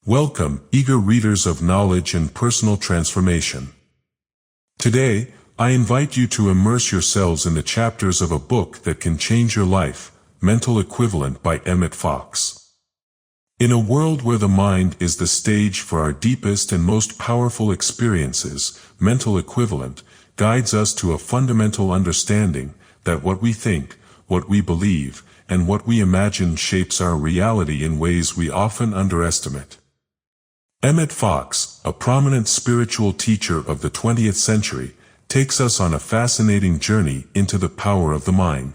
Welcome, eager readers of knowledge and personal transformation. Today, I invite you to immerse yourselves in the chapters of a book that can change your life, Mental Equivalent by Emmet. In a world where the mind is the stage for our deepest and most powerful experiences, Mental Equivalent guides us to a fundamental understanding that what we think, what we believe, and what we imagine shapes our reality in ways we often underestimate. Emmet, a prominent spiritual teacher of the 20th century, takes us on a fascinating journey into the power of the mind.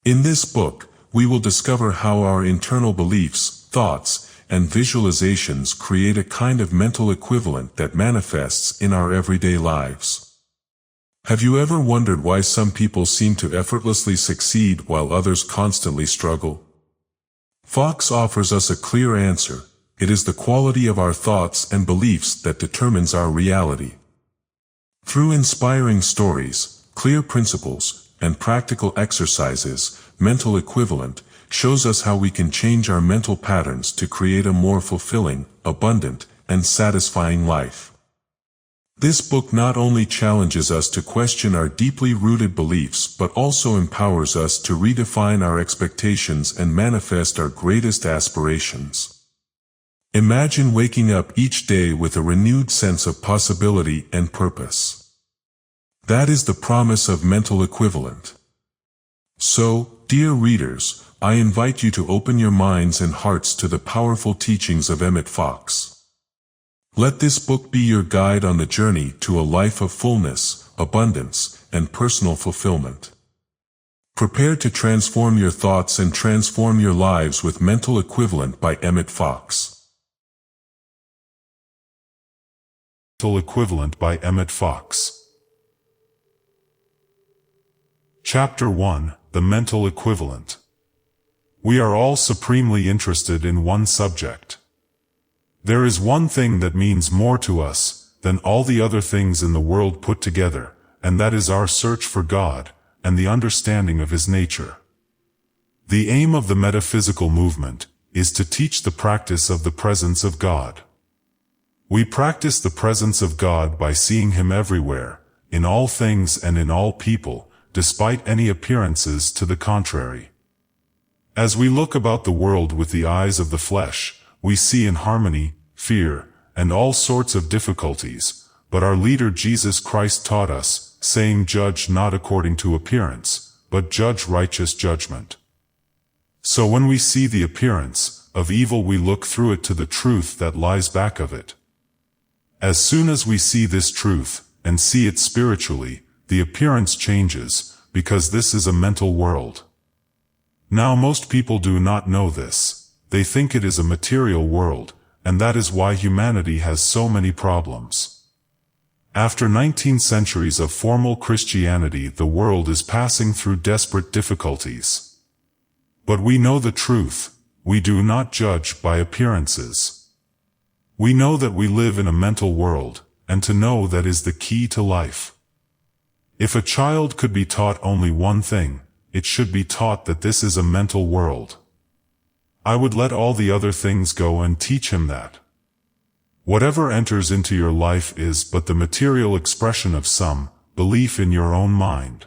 In this book, we will discover how our internal beliefs, thoughts, and visualizations create a kind of mental equivalent that manifests in our everyday lives. Have you ever wondered why some people seem to effortlessly succeed while others constantly struggle? Fox offers us a clear answer. It is the quality of our thoughts and beliefs that determines our reality. Through inspiring stories, clear principles, and practical exercises, Mental Equivalent shows us how we can change our mental patterns to create a more fulfilling, abundant, and satisfying life. This book not only challenges us to question our deeply rooted beliefs but also empowers us to redefine our expectations and manifest our greatest aspirations. Imagine waking up each day with a renewed sense of possibility and purpose. That is the promise of Mental Equivalent. So, dear readers, I invite you to open your minds and hearts to the powerful teachings of Emmet. Let this book be your guide on the journey to a life of fullness, abundance, and personal fulfillment. Prepare to transform your thoughts and transform your lives with Mental Equivalent by Emmet. Mental Equivalent by Emmet. Chapter 1: The Mental Equivalent. We are all supremely interested in one subject. There is one thing that means more to us than all the other things in the world put together, and that is our search for God and the understanding of His nature. The aim of the metaphysical movement is to teach the practice of the presence of God. We practice the presence of God by seeing Him everywhere, in all things and in all people, despite any appearances to the contrary. As we look about the world with the eyes of the flesh, we see inharmony, fear, and all sorts of difficulties, but our leader Jesus Christ taught us, saying, "Judge not according to appearance, but judge righteous judgment." So when we see the appearance of evil, we look through it to the truth that lies back of it. As soon as we see this truth, and see it spiritually, the appearance changes, because this is a mental world. Now most people do not know this. They think it is a material world, and that is why humanity has so many problems. After 19 centuries of formal Christianity, the world is passing through desperate difficulties. But we know the truth. We do not judge by appearances. We know that we live in a mental world, and to know that is the key to life. If a child could be taught only one thing, it should be taught that this is a mental world. I would let all the other things go and teach him that. Whatever enters into your life is but the material expression of some belief in your own mind.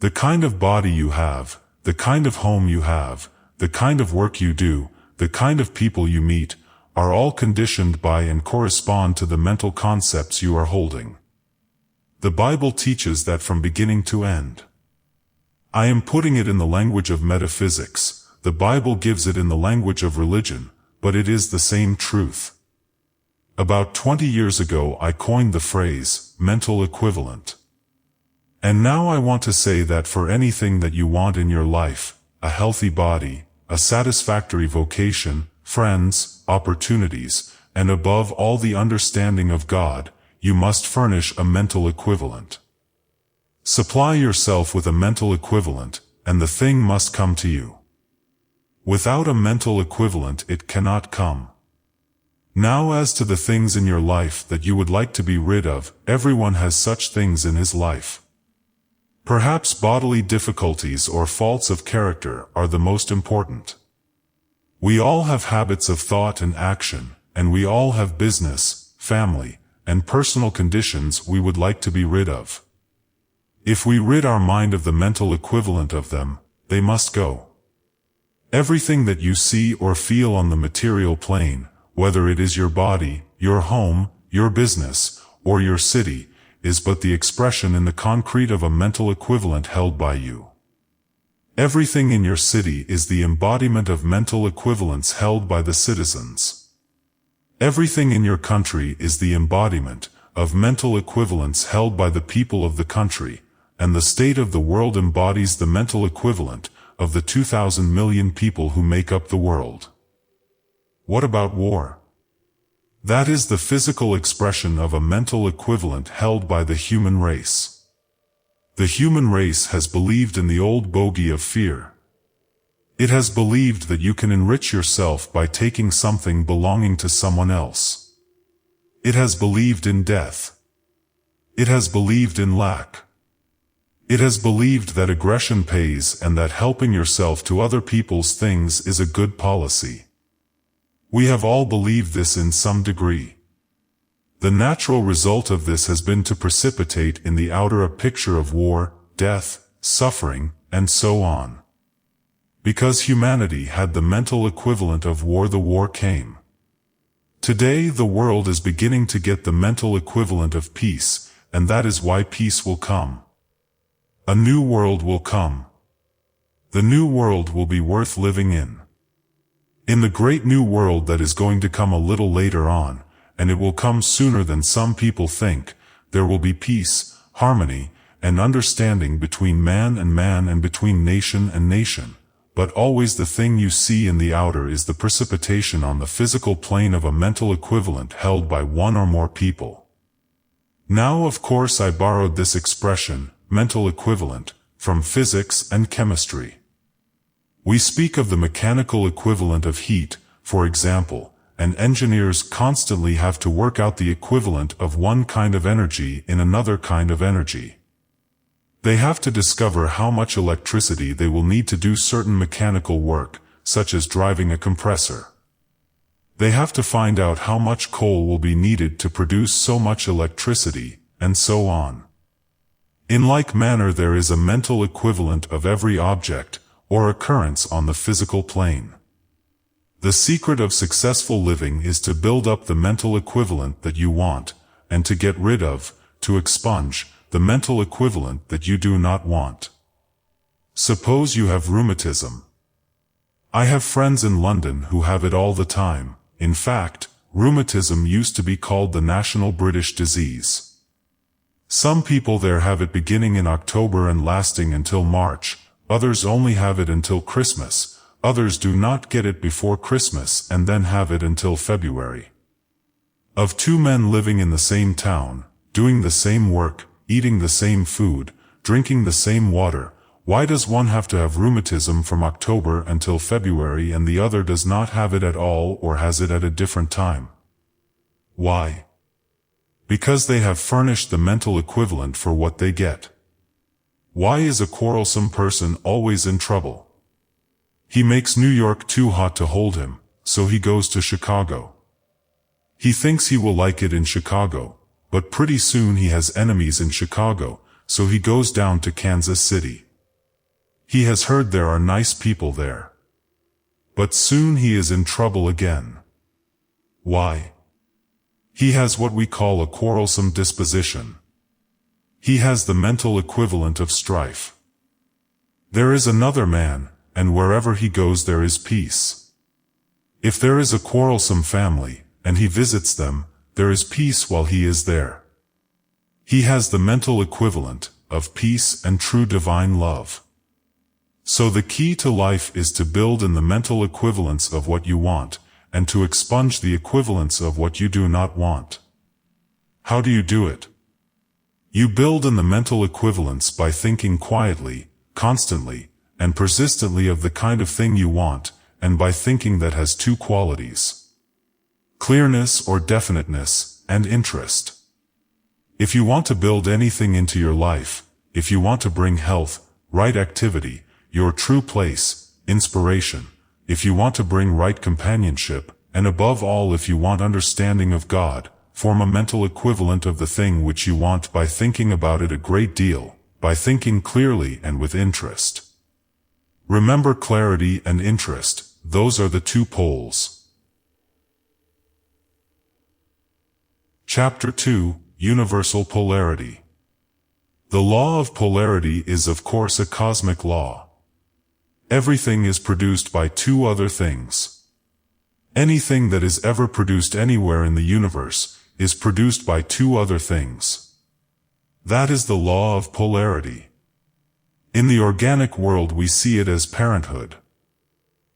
The kind of body you have, the kind of home you have, the kind of work you do, the kind of people you meet, are all conditioned by and correspond to the mental concepts you are holding. The Bible teaches that from beginning to end. I am putting it in the language of metaphysics. The Bible gives it in the language of religion, but it is the same truth. About 20 years ago I coined the phrase, mental equivalent. And now I want to say that for anything that you want in your life, a healthy body, a satisfactory vocation, friends, opportunities, and above all the understanding of God, you must furnish a mental equivalent. Supply yourself with a mental equivalent, and the thing must come to you. Without a mental equivalent it cannot come. Now as to the things in your life that you would like to be rid of, everyone has such things in his life. Perhaps bodily difficulties or faults of character are the most important. We all have habits of thought and action, and we all have business, family, and personal conditions we would like to be rid of. If we rid our mind of the mental equivalent of them, they must go. Everything that you see or feel on the material plane, whether it is your body, your home, your business, or your city, is but the expression in the concrete of a mental equivalent held by you. Everything in your city is the embodiment of mental equivalents held by the citizens. Everything in your country is the embodiment of mental equivalents held by the people of the country, and the state of the world embodies the mental equivalent of the 2,000 million people who make up the world. What about war? That is the physical expression of a mental equivalent held by the human race. The human race has believed in the old bogey of fear. It has believed that you can enrich yourself by taking something belonging to someone else. It has believed in death. It has believed in lack. It has believed that aggression pays and that helping yourself to other people's things is a good policy. We have all believed this in some degree. The natural result of this has been to precipitate in the outer a picture of war, death, suffering, and so on. Because humanity had the mental equivalent of war, the war came. Today the world is beginning to get the mental equivalent of peace, and that is why peace will come. A new world will come. The new world will be worth living in. In the great new world that is going to come a little later on, and it will come sooner than some people think, there will be peace, harmony, and understanding between man and between nation and nation. But always the thing you see in the outer is the precipitation on the physical plane of a mental equivalent held by one or more people. Now of course I borrowed this expression, mental equivalent, from physics and chemistry. We speak of the mechanical equivalent of heat, for example, and engineers constantly have to work out the equivalent of one kind of energy in another kind of energy. They have to discover how much electricity they will need to do certain mechanical work, such as driving a compressor. They have to find out how much coal will be needed to produce so much electricity, and so on. In like manner there is a mental equivalent of every object, or occurrence on the physical plane. The secret of successful living is to build up the mental equivalent that you want, and to get rid of, to expunge, the mental equivalent that you do not want. Suppose you have rheumatism. I have friends in London who have it all the time. In fact, rheumatism used to be called the national British disease. Some people there have it beginning in October and lasting until March, others only have it until Christmas. Others do not get it before Christmas and then have it until February. Of two men living in the same town, doing the same work, eating the same food, drinking the same water, why does one have to have rheumatism from October until February and the other does not have it at all or has it at a different time? Why? Because they have furnished the mental equivalent for what they get. Why is a quarrelsome person always in trouble? He makes New York too hot to hold him, so he goes to Chicago. He thinks he will like it in Chicago, but pretty soon he has enemies in Chicago, so he goes down to Kansas City. He has heard there are nice people there. But soon he is in trouble again. Why? He has what we call a quarrelsome disposition. He has the mental equivalent of strife. There is another man, and wherever he goes there is peace. If there is a quarrelsome family, and he visits them, there is peace while he is there. He has the mental equivalent of peace and true divine love. So the key to life is to build in the mental equivalence of what you want, and to expunge the equivalence of what you do not want. How do you do it? You build in the mental equivalence by thinking quietly, constantly, and persistently of the kind of thing you want, and by thinking that has two qualities: clearness or definiteness, and interest. If you want to build anything into your life, if you want to bring health, right activity, your true place, inspiration, if you want to bring right companionship, and above all if you want understanding of God, form a mental equivalent of the thing which you want by thinking about it a great deal, by thinking clearly and with interest. Remember, clarity and interest, those are the two poles. Chapter 2, Universal Polarity. The law of polarity is of course a cosmic law. Everything is produced by two other things. Anything that is ever produced anywhere in the universe is produced by two other things. That is the law of polarity. In the organic world we see it as parenthood.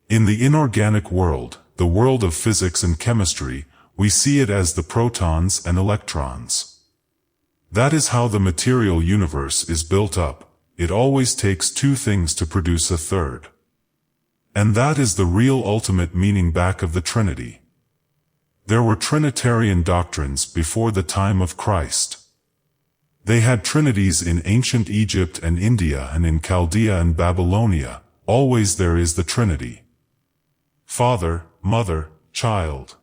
In the inorganic world, the world of physics and chemistry, we see it as the protons and electrons. That is how the material universe is built up. It always takes two things to produce a third. And that is the real ultimate meaning back of the Trinity. There were Trinitarian doctrines before the time of Christ. They had trinities in ancient Egypt and India, and in Chaldea and Babylonia. Always there is the Trinity. Father, mother, child.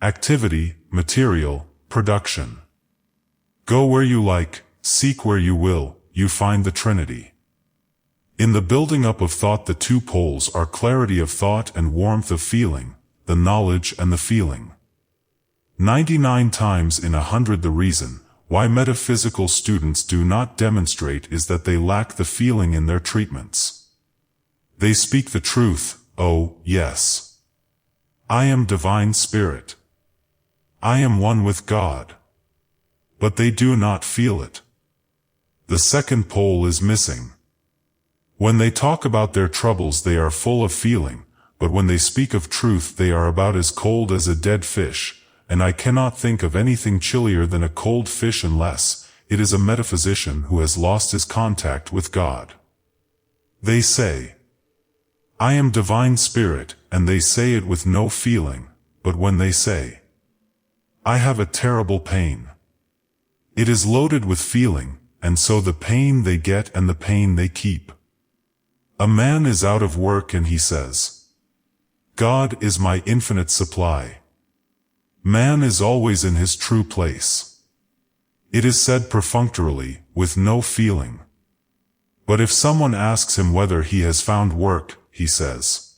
Activity, material, production. Go where you like, seek where you will, you find the Trinity. In the building up of thought the two poles are clarity of thought and warmth of feeling, the knowledge and the feeling. 99 times in 100 the reason why metaphysical students do not demonstrate is that they lack the feeling in their treatments. They speak the truth, oh, yes. I am divine spirit. I am one with God. But they do not feel it. The second pole is missing. When they talk about their troubles they are full of feeling, but when they speak of truth they are about as cold as a dead fish, and I cannot think of anything chillier than a cold fish unless it is a metaphysician who has lost his contact with God. They say, I am divine spirit, and they say it with no feeling, but when they say, I have a terrible pain, it is loaded with feeling, and so the pain they get and the pain they keep. A man is out of work and he says, God is my infinite supply. Man is always in his true place. It is said perfunctorily, with no feeling. But if someone asks him whether he has found work, he says,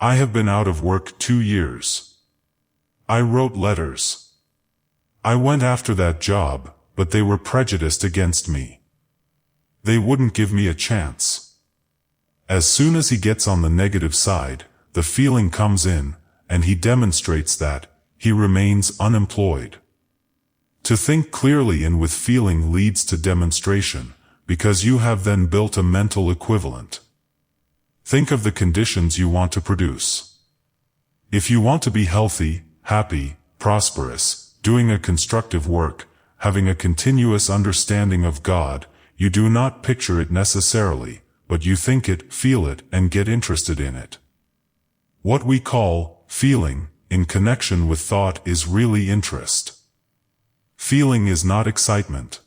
I have been out of work 2 years. I wrote letters. I went after that job, but they were prejudiced against me. They wouldn't give me a chance. As soon as he gets on the negative side, the feeling comes in, and he demonstrates that he remains unemployed. To think clearly and with feeling leads to demonstration, because you have then built a mental equivalent. Think of the conditions you want to produce. If you want to be healthy, happy, prosperous, doing a constructive work, having a continuous understanding of God, you do not picture it necessarily, but you think it, feel it, and get interested in it. What we call feeling, in connection with thought, is really interest. Feeling is not excitement.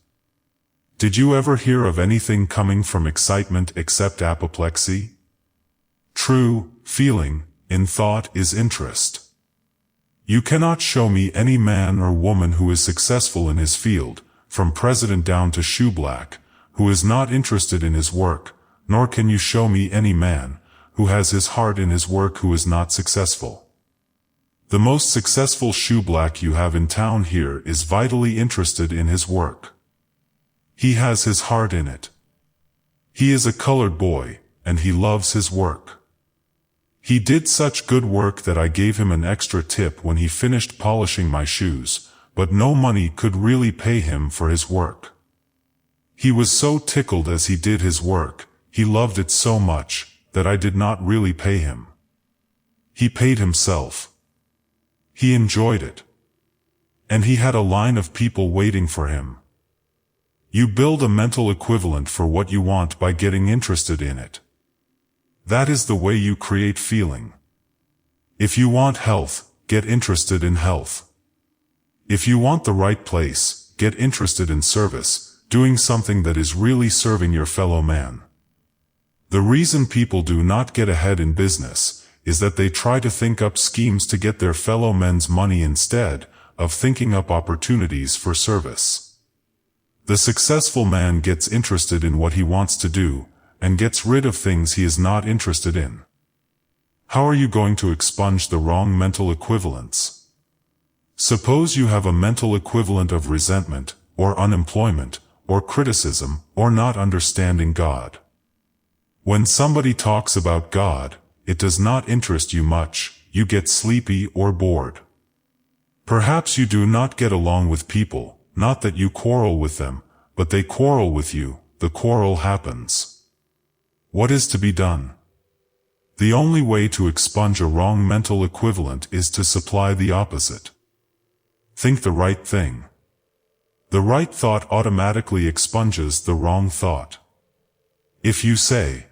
Did you ever hear of anything coming from excitement except apoplexy? True feeling, in thought, is interest. You cannot show me any man or woman who is successful in his field, from president down to shoeblack, who is not interested in his work, nor can you show me any man who has his heart in his work who is not successful. The most successful shoeblack you have in town here is vitally interested in his work. He has his heart in it. He is a colored boy, and he loves his work. He did such good work that I gave him an extra tip when he finished polishing my shoes, but no money could really pay him for his work. He was so tickled as he did his work, he loved it so much, that I did not really pay him. He paid himself. He enjoyed it. And he had a line of people waiting for him. You build a mental equivalent for what you want by getting interested in it. That is the way you create feeling. If you want health, get interested in health. If you want the right place, get interested in service, doing something that is really serving your fellow man. The reason people do not get ahead in business is that they try to think up schemes to get their fellow men's money instead of thinking up opportunities for service. The successful man gets interested in what he wants to do, and gets rid of things he is not interested in. How are you going to expunge the wrong mental equivalents? Suppose you have a mental equivalent of resentment, or unemployment, or criticism, or not understanding God. When somebody talks about God, it does not interest you much, you get sleepy or bored. Perhaps you do not get along with people, not that you quarrel with them, but they quarrel with you, the quarrel happens. What is to be done? The only way to expunge a wrong mental equivalent is to supply the opposite. Think the right thing. The right thought automatically expunges the wrong thought. If you say,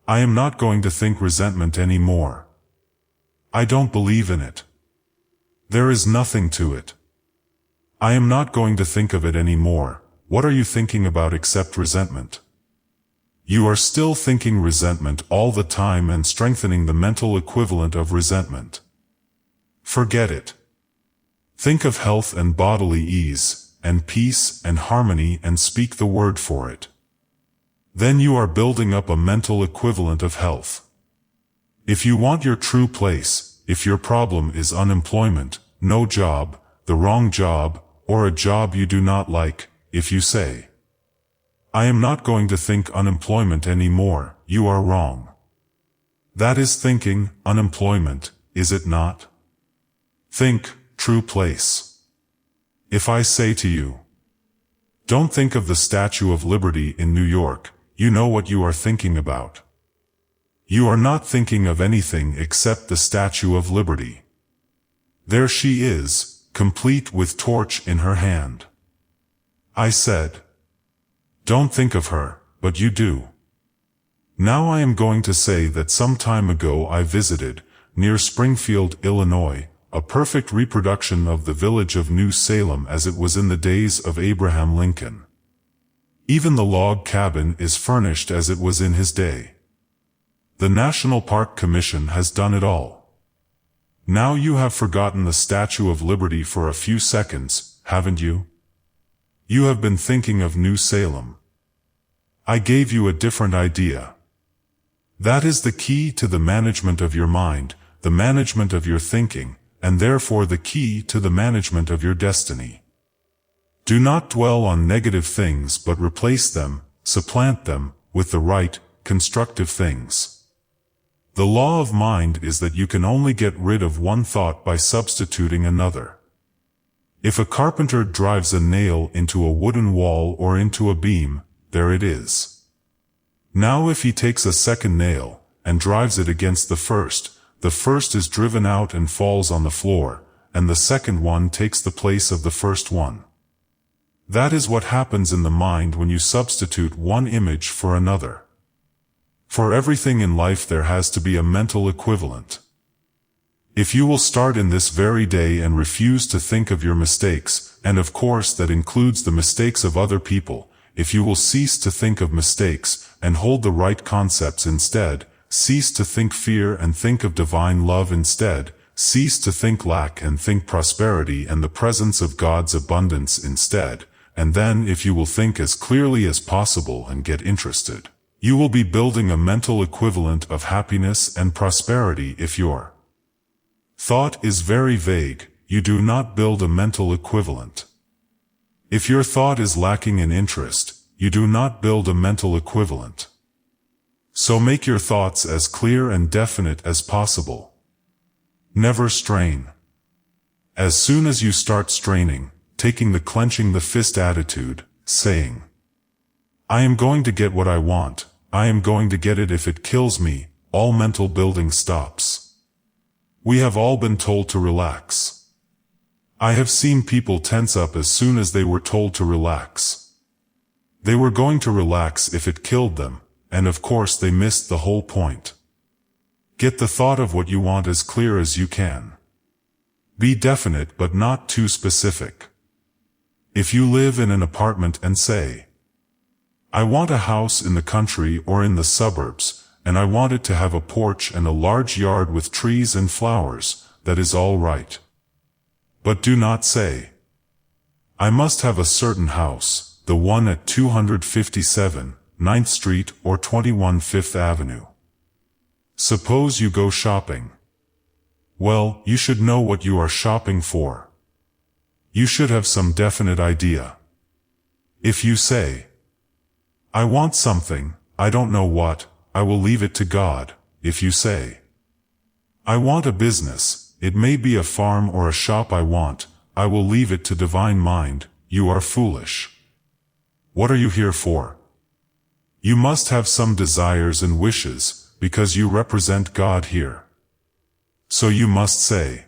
I am not going to think resentment anymore. I don't believe in it. There is nothing to it. I am not going to think of it anymore. What are you thinking about except resentment? You are still thinking resentment all the time and strengthening the mental equivalent of resentment. Forget it. Think of health and bodily ease, and peace and harmony, and speak the word for it. Then you are building up a mental equivalent of health. If you want your true place, if your problem is unemployment, no job, the wrong job, or a job you do not like, if you say, I am not going to think unemployment anymore, you are wrong. That is thinking unemployment, is it not? Think true place. If I say to you, don't think of the Statue of Liberty in New York, you know what you are thinking about. You are not thinking of anything except the Statue of Liberty. There she is, complete with torch in her hand. I said, don't think of her, but you do. Now I am going to say that some time ago I visited, near Springfield, Illinois, a perfect reproduction of the village of New Salem as it was in the days of Abraham Lincoln. Even the log cabin is furnished as it was in his day. The National Park Commission has done it all. Now you have forgotten the Statue of Liberty for a few seconds, haven't you? You have been thinking of New Salem. I gave you a different idea. That is the key to the management of your mind, the management of your thinking, and therefore the key to the management of your destiny. Do not dwell on negative things but replace them, supplant them, with the right, constructive things. The law of mind is that you can only get rid of one thought by substituting another. If a carpenter drives a nail into a wooden wall or into a beam, there it is. Now if he takes a second nail, and drives it against the first is driven out and falls on the floor, and the second one takes the place of the first one. That is what happens in the mind when you substitute one image for another. For everything in life there has to be a mental equivalent. If you will start in this very day and refuse to think of your mistakes, and of course that includes the mistakes of other people, if you will cease to think of mistakes, and hold the right concepts instead, cease to think fear and think of divine love instead, cease to think lack and think prosperity and the presence of God's abundance instead, and then if you will think as clearly as possible and get interested, you will be building a mental equivalent of happiness and prosperity. If your thought is very vague, you do not build a mental equivalent. If your thought is lacking in interest, you do not build a mental equivalent. So make your thoughts as clear and definite as possible. Never strain. As soon as you start straining, taking the clenching the fist attitude, saying, I am going to get what I want, I am going to get it if it kills me, all mental building stops. We have all been told to relax. I have seen people tense up as soon as they were told to relax. They were going to relax if it killed them, and of course they missed the whole point. Get the thought of what you want as clear as you can. Be definite but not too specific. If you live in an apartment and say, I want a house in the country or in the suburbs, and I want it to have a porch and a large yard with trees and flowers. That is all right. But do not say, I must have a certain house, the one at 257 9th Street or 21 5th Avenue. Suppose you go shopping. Well, you should know what you are shopping for. You should have some definite idea. If you say, I want something, I don't know what, I will leave it to God. If you say, I want a business, it may be a farm or a shop I want, I will leave it to divine mind. You are foolish. What are you here for? You must have some desires and wishes, because you represent God here. So you must say,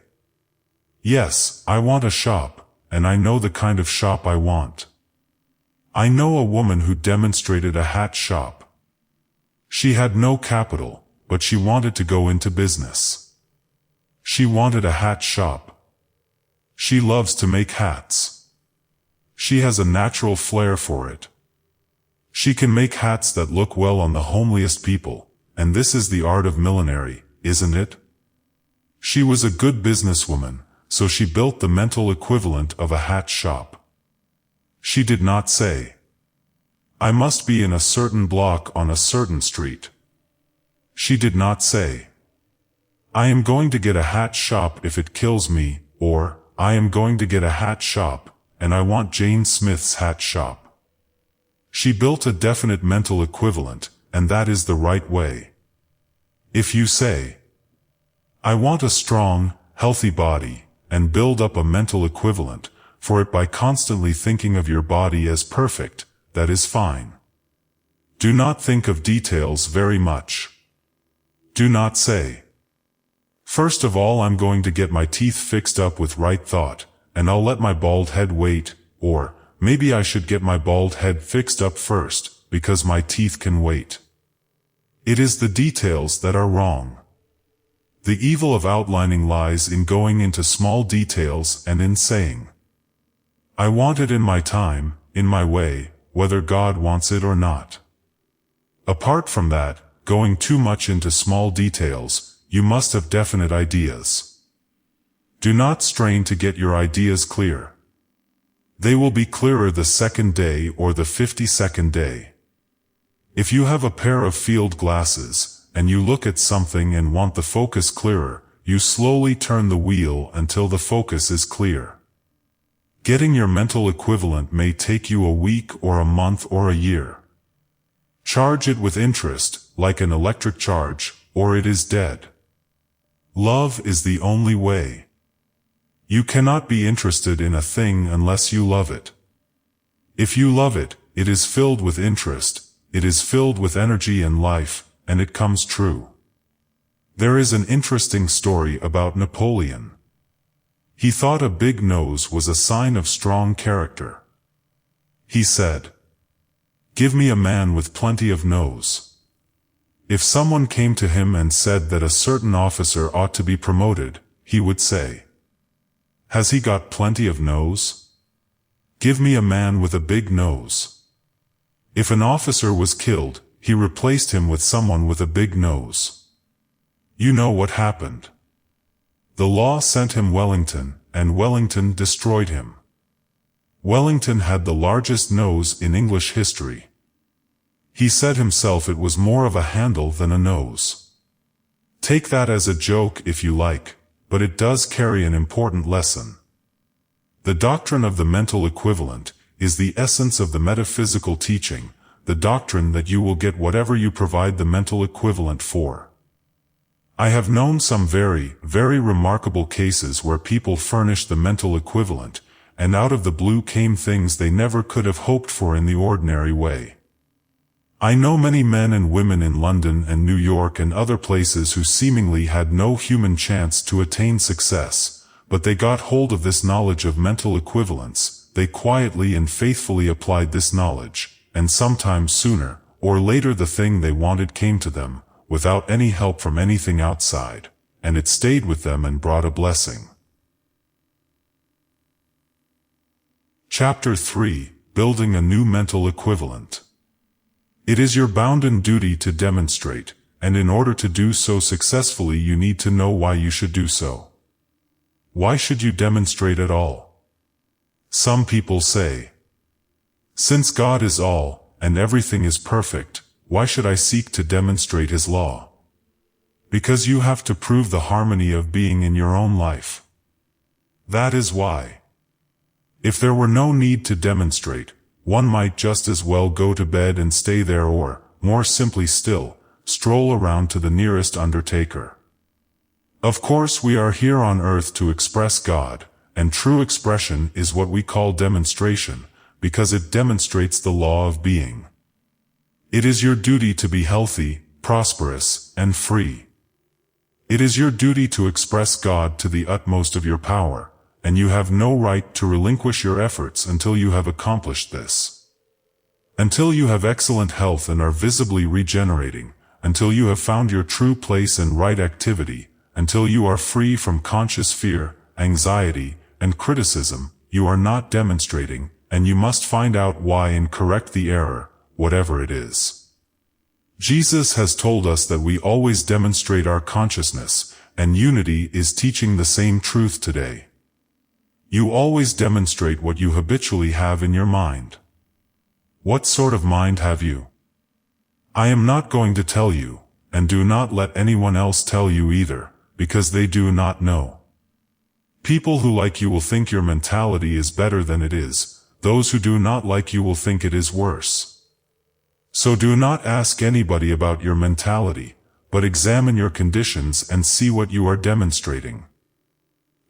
yes, I want a shop, and I know the kind of shop I want. I know a woman who demonstrated a hat shop. She had no capital, but she wanted to go into business. She wanted a hat shop. She loves to make hats. She has a natural flair for it. She can make hats that look well on the homeliest people, and this is the art of millinery, isn't it? She was a good businesswoman, so she built the mental equivalent of a hat shop. She did not say, I must be in a certain block on a certain street. She did not say, I am going to get a hat shop if it kills me, or, I am going to get a hat shop, and I want Jane Smith's hat shop. She built a definite mental equivalent, and that is the right way. If you say, I want a strong, healthy body, and build up a mental equivalent for it by constantly thinking of your body as perfect, that is fine. Do not think of details very much. Do not say, first of all I'm going to get my teeth fixed up with right thought, and I'll let my bald head wait, or, maybe I should get my bald head fixed up first, because my teeth can wait. It is the details that are wrong. The evil of outlining lies in going into small details and in saying, I want it in my time, in my way, whether God wants it or not. Apart from that, going too much into small details, you must have definite ideas. Do not strain to get your ideas clear. They will be clearer the second day or the 52nd day. If you have a pair of field glasses, and you look at something and want the focus clearer, you slowly turn the wheel until the focus is clear. Getting your mental equivalent may take you a week or a month or a year. Charge it with interest, like an electric charge, or it is dead. Love is the only way. You cannot be interested in a thing unless you love it. If you love it, it is filled with interest, it is filled with energy and life, and it comes true. There is an interesting story about Napoleon. He thought a big nose was a sign of strong character. He said, give me a man with plenty of nose. If someone came to him and said that a certain officer ought to be promoted, he would say, has he got plenty of nose? Give me a man with a big nose. If an officer was killed, he replaced him with someone with a big nose. You know what happened. The law sent him Wellington, and Wellington destroyed him. Wellington had the largest nose in English history. He said himself it was more of a handle than a nose. Take that as a joke if you like, but it does carry an important lesson. The doctrine of the mental equivalent is the essence of the metaphysical teaching, the doctrine that you will get whatever you provide the mental equivalent for. I have known some very, very remarkable cases where people furnished the mental equivalent, and out of the blue came things they never could have hoped for in the ordinary way. I know many men and women in London and New York and other places who seemingly had no human chance to attain success, but they got hold of this knowledge of mental equivalence, they quietly and faithfully applied this knowledge, and sometime sooner or later the thing they wanted came to them, without any help from anything outside, and it stayed with them and brought a blessing. Chapter 3, Building a New Mental Equivalent. It is your bounden duty to demonstrate, and in order to do so successfully you need to know why you should do so. Why should you demonstrate at all? Some people say, since God is all, and everything is perfect, why should I seek to demonstrate His law? Because you have to prove the harmony of being in your own life. That is why. If there were no need to demonstrate, one might just as well go to bed and stay there or, more simply still, stroll around to the nearest undertaker. Of course we are here on earth to express God, and true expression is what we call demonstration, because it demonstrates the law of being. It is your duty to be healthy, prosperous, and free. It is your duty to express God to the utmost of your power, and you have no right to relinquish your efforts until you have accomplished this. Until you have excellent health and are visibly regenerating, until you have found your true place and right activity, until you are free from conscious fear, anxiety, and criticism, you are not demonstrating, and you must find out why and correct the error, whatever it is. Jesus has told us that we always demonstrate our consciousness, and unity is teaching the same truth today. You always demonstrate what you habitually have in your mind. What sort of mind have you? I am not going to tell you, and do not let anyone else tell you either, because they do not know. People who like you will think your mentality is better than it is. Those who do not like you will think it is worse. So do not ask anybody about your mentality, but examine your conditions and see what you are demonstrating.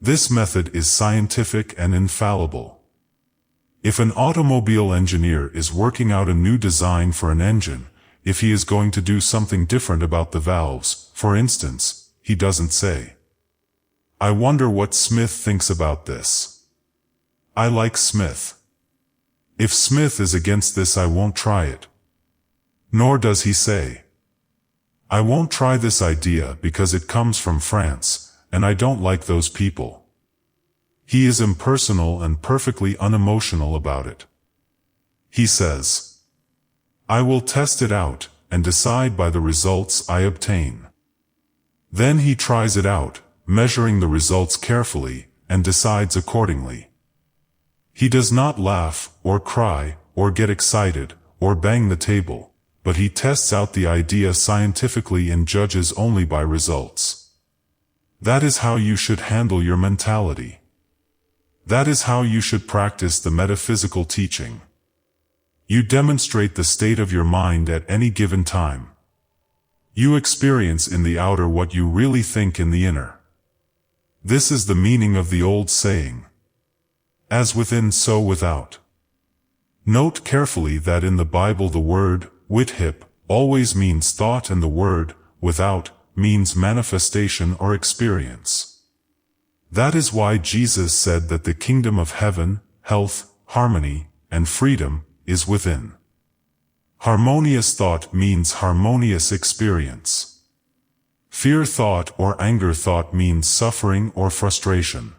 This method is scientific and infallible. If an automobile engineer is working out a new design for an engine, if he is going to do something different about the valves, for instance, he doesn't say, I wonder what Smith thinks about this. I like Smith. If Smith is against this, I won't try it. Nor does he say, I won't try this idea because it comes from France, and I don't like those people. He is impersonal and perfectly unemotional about it. He says, I will test it out, and decide by the results I obtain. Then he tries it out, measuring the results carefully, and decides accordingly. He does not laugh, or cry, or get excited, or bang the table, but he tests out the idea scientifically and judges only by results. That is how you should handle your mentality. That is how you should practice the metaphysical teaching. You demonstrate the state of your mind at any given time. You experience in the outer what you really think in the inner. This is the meaning of the old saying, as within so without. Note carefully that in the Bible the word, withip, always means thought and the word, without, means manifestation or experience. That is why Jesus said that the kingdom of heaven, health, harmony, and freedom, is within. Harmonious thought means harmonious experience. Fear thought or anger thought means suffering or frustration.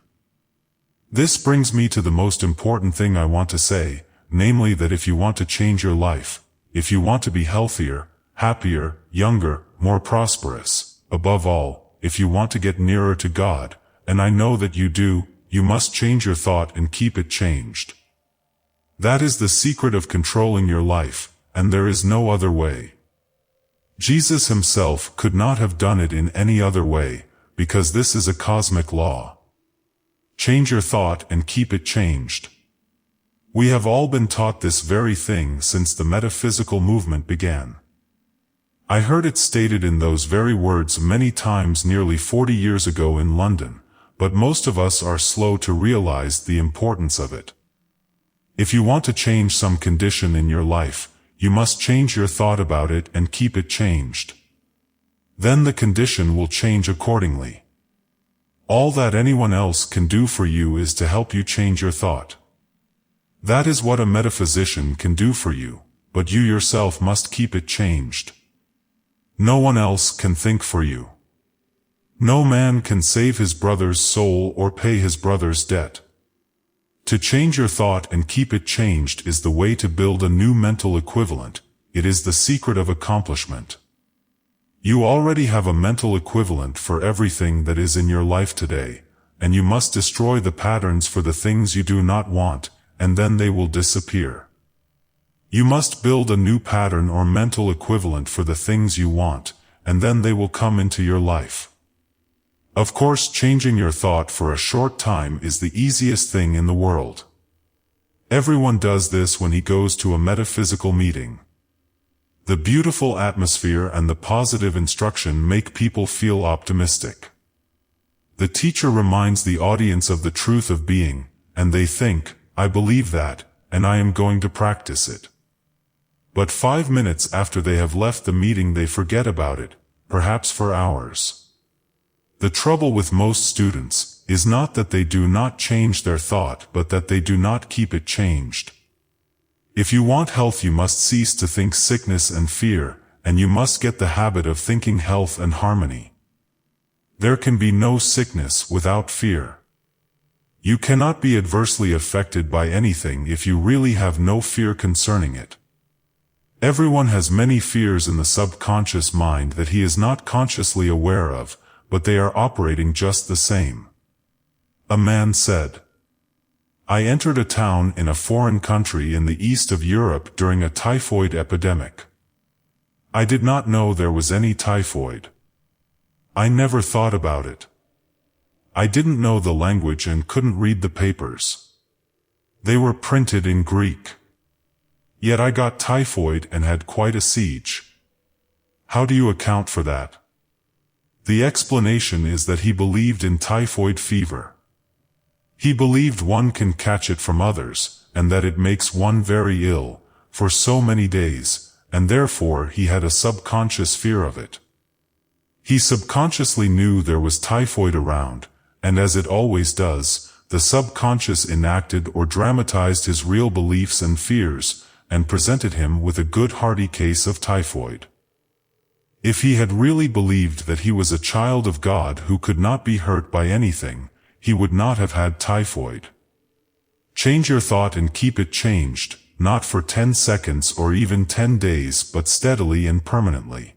This brings me to the most important thing I want to say, namely that if you want to change your life, if you want to be healthier, happier, younger, more prosperous, above all, if you want to get nearer to God, and I know that you do, you must change your thought and keep it changed. That is the secret of controlling your life, and there is no other way. Jesus himself could not have done it in any other way, because this is a cosmic law. Change your thought and keep it changed. We have all been taught this very thing since the metaphysical movement began. I heard it stated in those very words many times nearly 40 years ago in London, but most of us are slow to realize the importance of it. If you want to change some condition in your life, you must change your thought about it and keep it changed. Then the condition will change accordingly. All that anyone else can do for you is to help you change your thought. That is what a metaphysician can do for you, but you yourself must keep it changed. No one else can think for you. No man can save his brother's soul or pay his brother's debt. To change your thought and keep it changed is the way to build a new mental equivalent. it is the secret of accomplishment. You already have a mental equivalent for everything that is in your life today, and you must destroy the patterns for the things you do not want, and then they will disappear. You must build a new pattern or mental equivalent for the things you want, and then they will come into your life. Of course, changing your thought for a short time is the easiest thing in the world. Everyone does this when he goes to a metaphysical meeting. The beautiful atmosphere and the positive instruction make people feel optimistic. The teacher reminds the audience of the truth of being, and they think, I believe that, and I am going to practice it. But 5 minutes after they have left the meeting they forget about it, perhaps for hours. The trouble with most students is not that they do not change their thought but that they do not keep it changed. If you want health you must cease to think sickness and fear, and you must get the habit of thinking health and harmony. There can be no sickness without fear. You cannot be adversely affected by anything if you really have no fear concerning it. Everyone has many fears in the subconscious mind that he is not consciously aware of, but they are operating just the same. A man said, I entered a town in a foreign country in the east of Europe during a typhoid epidemic. I did not know there was any typhoid. I never thought about it. I didn't know the language and couldn't read the papers. They were printed in Greek. Yet I got typhoid and had quite a siege. How do you account for that? The explanation is that he believed in typhoid fever. He believed one can catch it from others, and that it makes one very ill, for so many days, and therefore he had a subconscious fear of it. He subconsciously knew there was typhoid around, and as it always does, the subconscious enacted or dramatized his real beliefs and fears, and presented him with a good hearty case of typhoid. If he had really believed that he was a child of God who could not be hurt by anything, he would not have had typhoid. Change your thought and keep it changed, not for 10 seconds or even 10 days but steadily and permanently.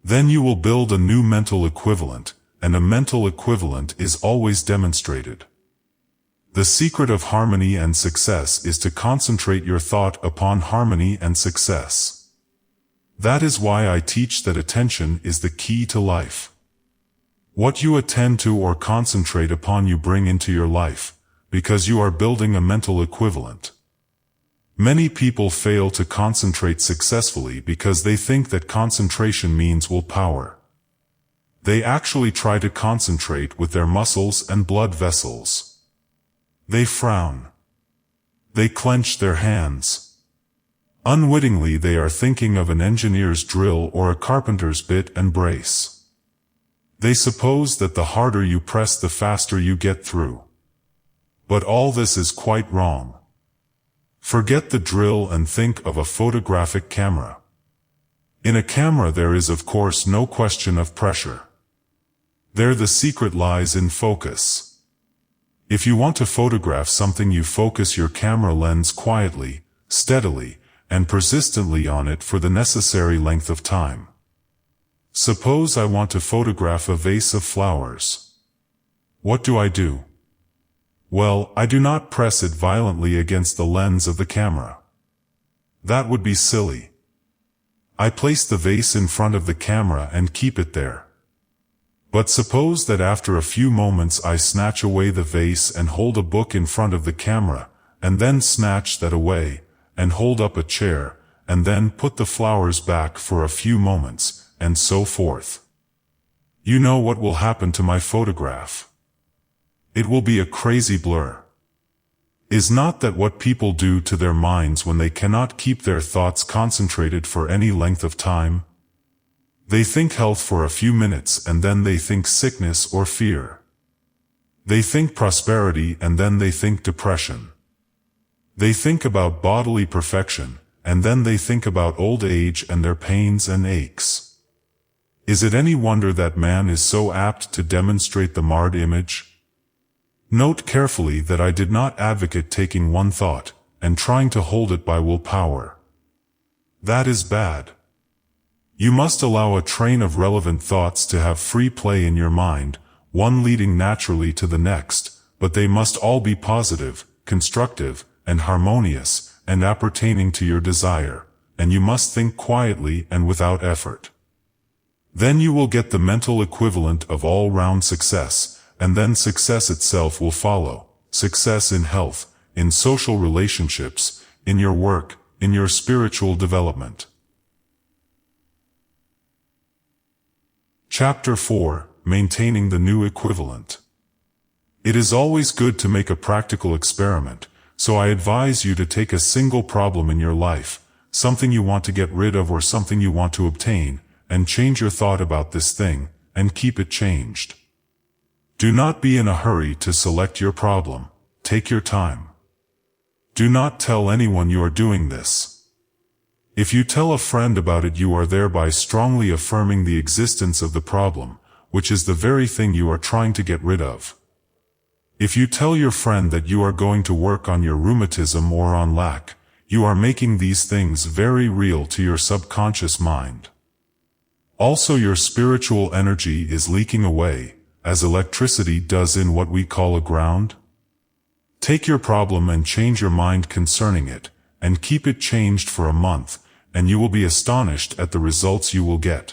Then you will build a new mental equivalent, and a mental equivalent is always demonstrated. The secret of harmony and success is to concentrate your thought upon harmony and success. That is why I teach that attention is the key to life. What you attend to or concentrate upon you bring into your life, because you are building a mental equivalent. Many people fail to concentrate successfully because they think that concentration means willpower. They actually try to concentrate with their muscles and blood vessels. They frown. They clench their hands. Unwittingly they are thinking of an engineer's drill or a carpenter's bit and brace. They suppose that the harder you press the faster you get through. But all this is quite wrong. Forget the drill and think of a photographic camera. In a camera there is of course no question of pressure. There the secret lies in focus. If you want to photograph something you focus your camera lens quietly, steadily, and persistently on it for the necessary length of time. Suppose I want to photograph a vase of flowers. What do? Well, I do not press it violently against the lens of the camera. That would be silly. I place the vase in front of the camera and keep it there. But suppose that after a few moments I snatch away the vase and hold a book in front of the camera, and then snatch that away, and hold up a chair, and then put the flowers back for a few moments, and so forth. You know what will happen to my photograph. It will be a crazy blur. Is not that what people do to their minds when they cannot keep their thoughts concentrated for any length of time? They think health for a few minutes and then they think sickness or fear. They think prosperity and then they think depression. They think about bodily perfection, and then they think about old age and their pains and aches. Is it any wonder that man is so apt to demonstrate the marred image? Note carefully that I did not advocate taking one thought, and trying to hold it by willpower. That is bad. You must allow a train of relevant thoughts to have free play in your mind, one leading naturally to the next, but they must all be positive, constructive, and harmonious, and appertaining to your desire, and you must think quietly and without effort. Then you will get the mental equivalent of all-round success, and then success itself will follow, success in health, in social relationships, in your work, in your spiritual development. Chapter 4: Maintaining the New Equivalent. It is always good to make a practical experiment, so I advise you to take a single problem in your life, something you want to get rid of or something you want to obtain, and change your thought about this thing, and keep it changed. Do not be in a hurry to select your problem. Take your time. Do not tell anyone you are doing this. If you tell a friend about it, you are thereby strongly affirming the existence of the problem, which is the very thing you are trying to get rid of. If you tell your friend that you are going to work on your rheumatism or on lack, you are making these things very real to your subconscious mind. Also, your spiritual energy is leaking away, as electricity does in what we call a ground. Take your problem and change your mind concerning it, and keep it changed for a month, and you will be astonished at the results you will get.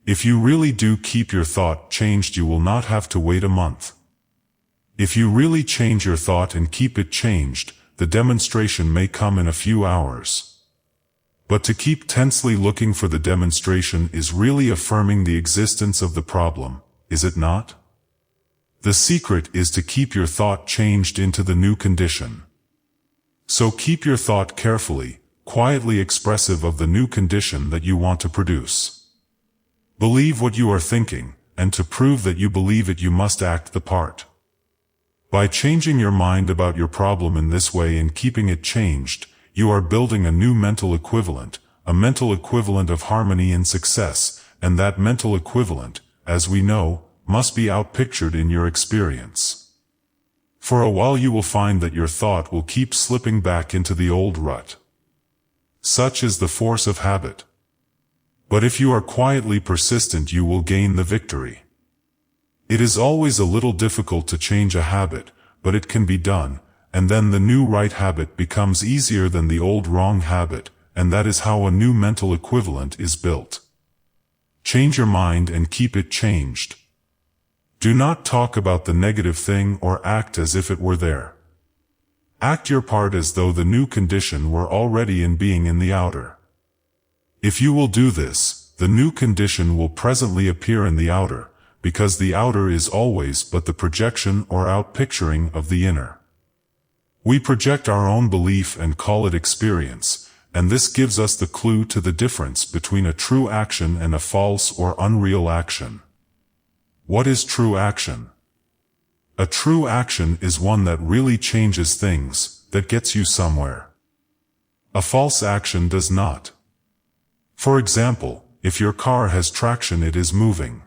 If you really do keep your thought changed, you will not have to wait a month. If you really change your thought and keep it changed, the demonstration may come in a few hours. But to keep tensely looking for the demonstration is really affirming the existence of the problem, is it not? The secret is to keep your thought changed into the new condition. So keep your thought carefully, quietly expressive of the new condition that you want to produce. Believe what you are thinking, and to prove that you believe it, you must act the part. By changing your mind about your problem in this way and keeping it changed, you are building a new mental equivalent, a mental equivalent of harmony and success, and that mental equivalent, as we know, must be outpictured in your experience. For a while you will find that your thought will keep slipping back into the old rut. Such is the force of habit. But if you are quietly persistent, you will gain the victory. It is always a little difficult to change a habit, but it can be done, and then the new right habit becomes easier than the old wrong habit, and that is how a new mental equivalent is built. Change your mind and keep it changed. Do not talk about the negative thing or act as if it were there. Act your part as though the new condition were already in being in the outer. If you will do this, the new condition will presently appear in the outer, because the outer is always but the projection or outpicturing of the inner. We project our own belief and call it experience, and this gives us the clue to the difference between a true action and a false or unreal action. What is true action? A true action is one that really changes things, that gets you somewhere. A false action does not. For example, if your car has traction, it is moving.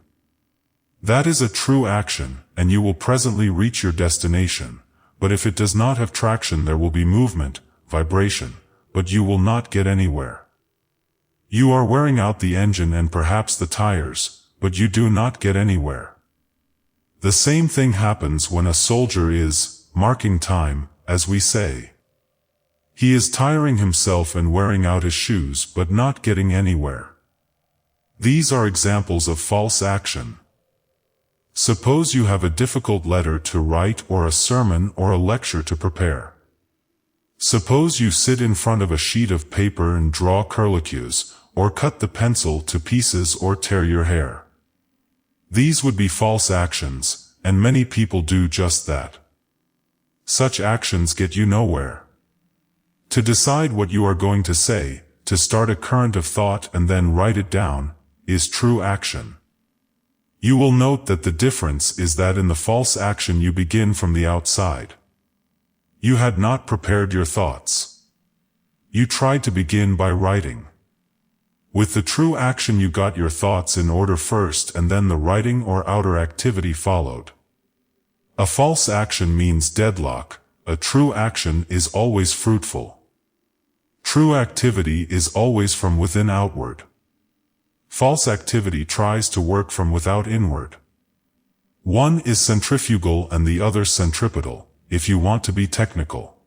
That is a true action, and you will presently reach your destination. But if it does not have traction, there will be movement, vibration, but you will not get anywhere. You are wearing out the engine and perhaps the tires, but you do not get anywhere. The same thing happens when a soldier is marking time, as we say. He is tiring himself and wearing out his shoes, but not getting anywhere. These are examples of false action. Suppose you have a difficult letter to write or a sermon or a lecture to prepare. Suppose you sit in front of a sheet of paper and draw curlicues, or cut the pencil to pieces or tear your hair. These would be false actions, and many people do just that. Such actions get you nowhere. To decide what you are going to say, to start a current of thought and then write it down, is true action. You will note that the difference is that in the false action you begin from the outside. You had not prepared your thoughts. You tried to begin by writing. With the true action you got your thoughts in order first, and then the writing or outer activity followed. A false action means deadlock, a true action is always fruitful. True activity is always from within outward. False activity tries to work from without inward. One is centrifugal and the other centripetal, if you want to be technical.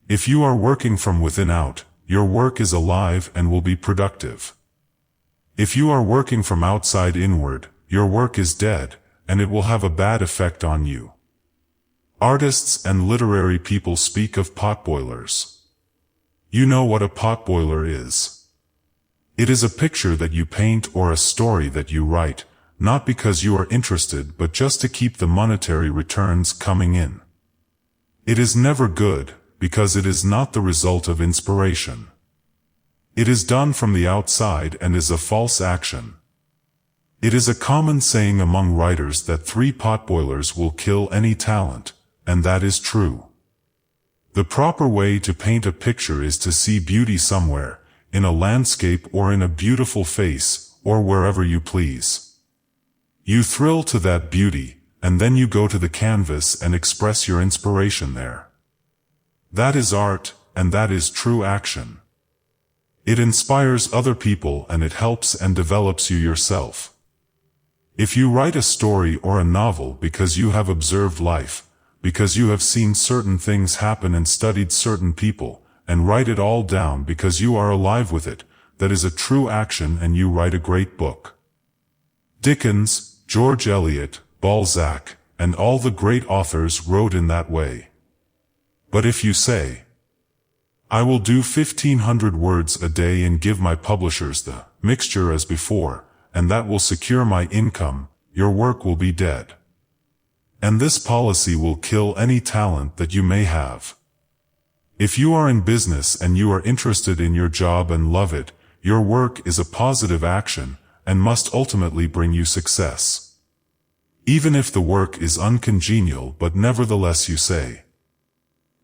If you are working from within out, your work is alive and will be productive. If you are working from outside inward, your work is dead, and it will have a bad effect on you. Artists and literary people speak of potboilers. You know what a potboiler is. It is a picture that you paint or a story that you write, not because you are interested but just to keep the monetary returns coming in. It is never good, because it is not the result of inspiration. It is done from the outside and is a false action. It is a common saying among writers that 3 potboilers will kill any talent, and that is true. The proper way to paint a picture is to see beauty somewhere, in a landscape or in a beautiful face, or wherever you please. You thrill to that beauty, and then you go to the canvas and express your inspiration there. That is art, and that is true action. It inspires other people and it helps and develops you yourself. If you write a story or a novel because you have observed life, because you have seen certain things happen and studied certain people, and write it all down because you are alive with it, that is a true action and you write a great book. Dickens, George Eliot, Balzac, and all the great authors wrote in that way. But if you say, I will do 1,500 words a day and give my publishers the mixture as before, and that will secure my income, your work will be dead. And this policy will kill any talent that you may have. If you are in business and you are interested in your job and love it, your work is a positive action, and must ultimately bring you success. Even if the work is uncongenial, but nevertheless you say,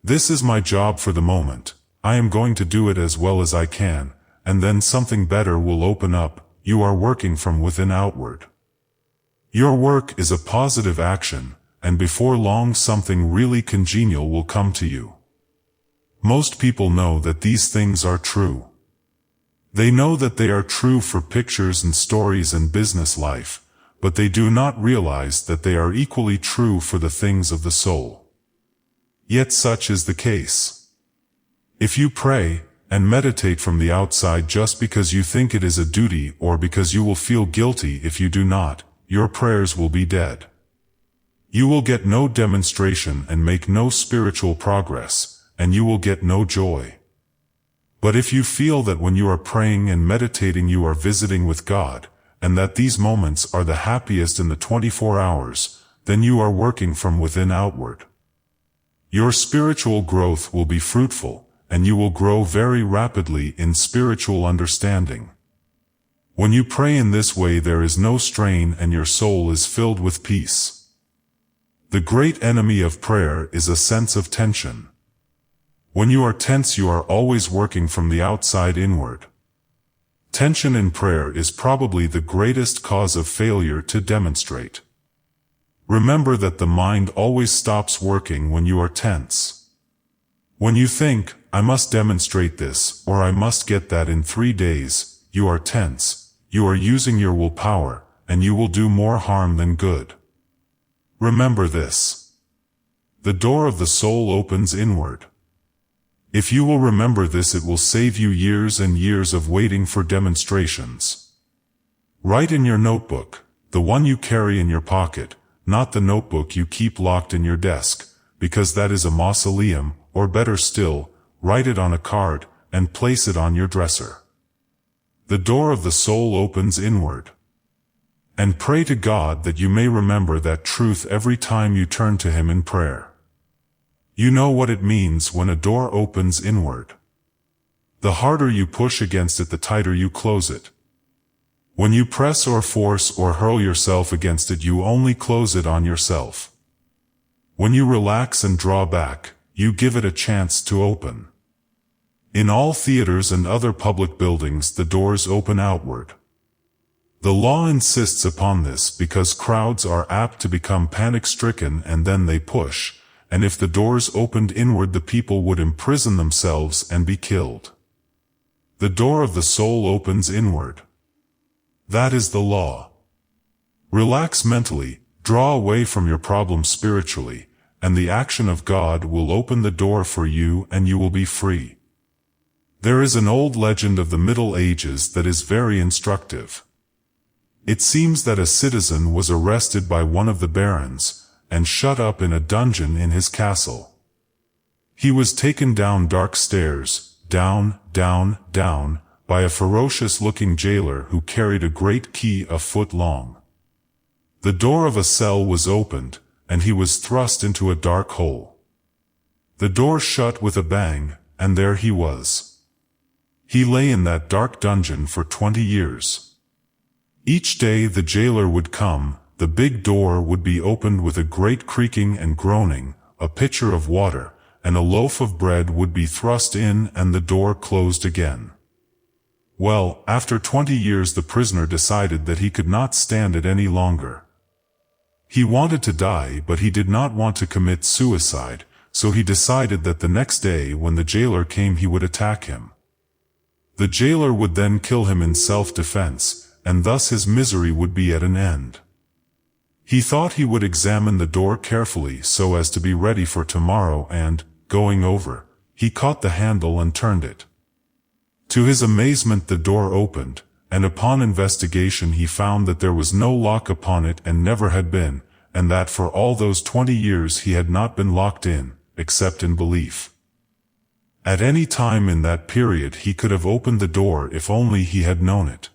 this is my job for the moment, I am going to do it as well as I can, and then something better will open up. You are working from within outward. Your work is a positive action, and before long something really congenial will come to you. Most people know that these things are true. They know that they are true for pictures and stories and business life, but they do not realize that they are equally true for the things of the soul. Yet such is the case. If you pray and meditate from the outside just because you think it is a duty or because you will feel guilty if you do not, your prayers will be dead. You will get no demonstration and make no spiritual progress, and you will get no joy. But if you feel that when you are praying and meditating you are visiting with God, and that these moments are the happiest in the 24 hours, then you are working from within outward. Your spiritual growth will be fruitful, and you will grow very rapidly in spiritual understanding. When you pray in this way there is no strain and your soul is filled with peace. The great enemy of prayer is a sense of tension. When you are tense you are always working from the outside inward. Tension in prayer is probably the greatest cause of failure to demonstrate. Remember that the mind always stops working when you are tense. When you think, I must demonstrate this, or I must get that in 3 days, you are tense, you are using your willpower, and you will do more harm than good. Remember this. The door of the soul opens inward. If you will remember this it will save you years and years of waiting for demonstrations. Write in your notebook, the one you carry in your pocket, not the notebook you keep locked in your desk, because that is a mausoleum, or better still, write it on a card, and place it on your dresser. The door of the soul opens inward. And pray to God that you may remember that truth every time you turn to Him in prayer. You know what it means when a door opens inward. The harder you push against it, the tighter you close it. When you press or force or hurl yourself against it, you only close it on yourself. When you relax and draw back, you give it a chance to open. In all theaters and other public buildings the doors open outward. The law insists upon this because crowds are apt to become panic-stricken and then they push, and if the doors opened inward the people would imprison themselves and be killed. The door of the soul opens inward. That is the law. Relax mentally, draw away from your problems spiritually, and the action of God will open the door for you and you will be free. There is an old legend of the Middle Ages that is very instructive. It seems that a citizen was arrested by one of the barons, and shut up in a dungeon in his castle. He was taken down dark stairs, down, down, down, by a ferocious-looking jailer who carried a great key a foot long. The door of a cell was opened, and he was thrust into a dark hole. The door shut with a bang, and there he was. He lay in that dark dungeon for 20 years. Each day the jailer would come, the big door would be opened with a great creaking and groaning, a pitcher of water, and a loaf of bread would be thrust in and the door closed again. Well, after 20 years the prisoner decided that he could not stand it any longer. He wanted to die, but he did not want to commit suicide, so he decided that the next day when the jailer came he would attack him. The jailer would then kill him in self-defense, and thus his misery would be at an end. He thought he would examine the door carefully so as to be ready for tomorrow and, going over, he caught the handle and turned it. To his amazement the door opened, and upon investigation he found that there was no lock upon it and never had been, and that for all those 20 years he had not been locked in, except in belief. At any time in that period he could have opened the door if only he had known it.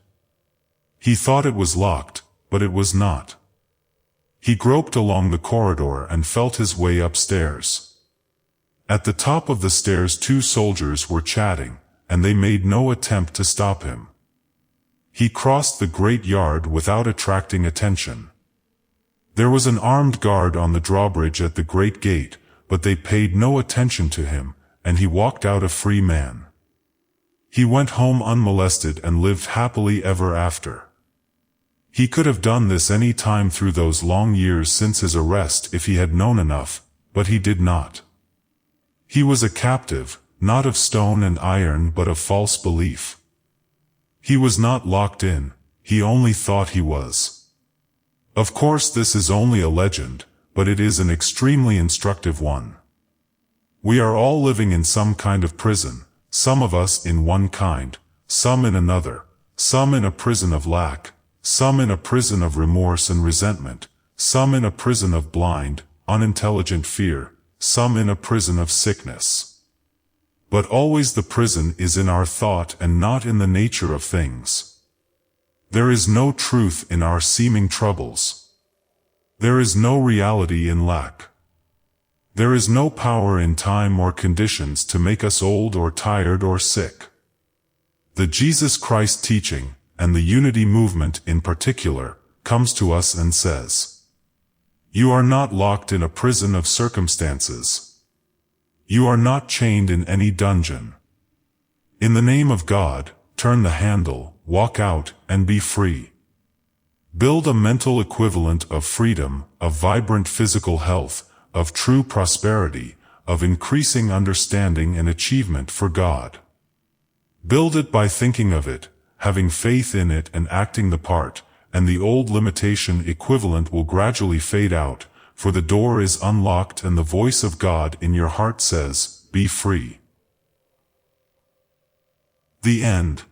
He thought it was locked, but it was not. He groped along the corridor and felt his way upstairs. At the top of the stairs 2 soldiers were chatting, and they made no attempt to stop him. He crossed the great yard without attracting attention. There was an armed guard on the drawbridge at the great gate, but they paid no attention to him, and he walked out a free man. He went home unmolested and lived happily ever after. He could have done this any time through those long years since his arrest if he had known enough, but he did not. He was a captive, not of stone and iron but of false belief. He was not locked in, he only thought he was. Of course this is only a legend, but it is an extremely instructive one. We are all living in some kind of prison, some of us in one kind, some in another, some in a prison of lack, some in a prison of remorse and resentment, some in a prison of blind, unintelligent fear, some in a prison of sickness. But always the prison is in our thought and not in the nature of things. There is no truth in our seeming troubles. There is no reality in lack. There is no power in time or conditions to make us old or tired or sick. The Jesus Christ teaching, and the unity movement in particular, comes to us and says, "You are not locked in a prison of circumstances. You are not chained in any dungeon. In the name of God, turn the handle, walk out, and be free. Build a mental equivalent of freedom, of vibrant physical health, of true prosperity, of increasing understanding and achievement for God. Build it by thinking of it, having faith in it and acting the part, and the old limitation equivalent will gradually fade out, for the door is unlocked and the voice of God in your heart says, 'Be free.'" The end.